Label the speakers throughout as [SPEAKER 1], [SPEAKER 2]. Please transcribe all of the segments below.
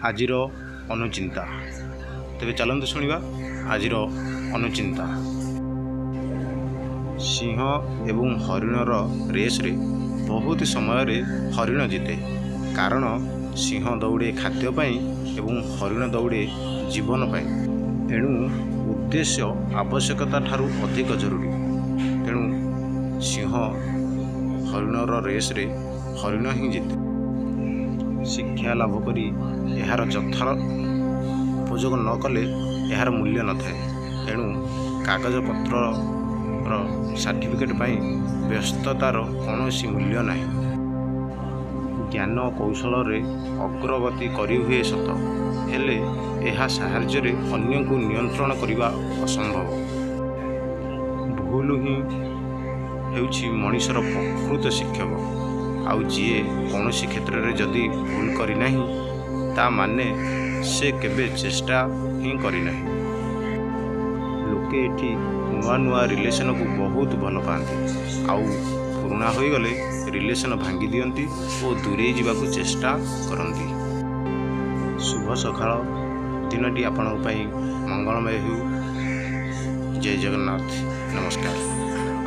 [SPEAKER 1] ଆଜିର ଅନୁଚିନ୍ତା। ତେବେ ଚାଲନ୍ତୁ ଶୁଣିବା ଆଜିର ଅନୁଚିନ୍ତା। ସିଂହ ଏବଂ ହରିଣର ରେସ୍ରେ ବହୁତ ସମୟରେ ହରିଣ ଜିତେ, କାରଣ ସିଂହ ଦୌଡ଼େ ଖାଦ୍ୟ ପାଇଁ ଏବଂ ହରିଣ ଦୌଡ଼େ ଜୀବନ ପାଇଁ। ଏଣୁ ଉଦ୍ଦେଶ୍ୟ ଆବଶ୍ୟକତା ଠାରୁ ଅଧିକ ଜରୁରୀ। ତେଣୁ ସିଂହ ହରିଣର ରେସ୍ରେ ହରିଣ ହିଁ ଜିତେ। ଶିକ୍ଷା ଲାଭ କରି ଏହାର ଯଥା ଉପଯୋଗ ନ କଲେ ଏହାର ମୂଲ୍ୟ ନଥାଏ। ଏଣୁ କାଗଜପତ୍ରର ସାର୍ଟିଫିକେଟ୍ ପାଇଁ ବ୍ୟସ୍ତତାର କୌଣସି ମୂଲ୍ୟ ନାହିଁ। ଜ୍ଞାନ କୌଶଳରେ ଅଗ୍ରଗତି କରିହୁଏ ସତ, ହେଲେ ଏହା ସାହାଯ୍ୟରେ ଅନ୍ୟକୁ ନିୟନ୍ତ୍ରଣ କରିବା ଅସମ୍ଭବ। ଭୁଲ ହିଁ ହେଉଛି ମଣିଷର ପ୍ରକୃତ ଶିକ୍ଷକ। ଆଉ ଯିଏ କୌଣସି କ୍ଷେତ୍ରରେ ଯଦି ଭୁଲ କରିନାହିଁ, ତା ମାନେ ସେ କେବେ ଚେଷ୍ଟା ହିଁ କରିନାହିଁ। ଲୋକେ ଏଠି ନୂଆ ନୂଆ ରିଲେସନକୁ ବହୁତ ଭଲ ପାଆନ୍ତି, ଆଉ ପୁରୁଣା ହୋଇଗଲେ ରିଲେସନ ଭାଙ୍ଗି ଦିଅନ୍ତି ଓ ଦୂରେଇ ଯିବାକୁ ଚେଷ୍ଟା କରନ୍ତି। ଶୁଭ ସକାଳ, ଦିନଟି ଆପଣଙ୍କ ପାଇଁ ମଙ୍ଗଳମୟ ହେଉ। ଜୟ ଜଗନ୍ନାଥ, ନମସ୍କାର।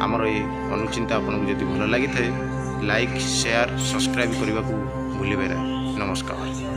[SPEAKER 1] ଆମର ଏ ଅନୁଚିନ୍ତା ଆପଣଙ୍କୁ ଯଦି ଭଲ ଲାଗିଥାଏ, ଲାଇକ୍, ସେୟାର, ସବସ୍କ୍ରାଇବ୍ କରିବାକୁ ଭୁଲିବେ ନାହିଁ। ନମସ୍କାର।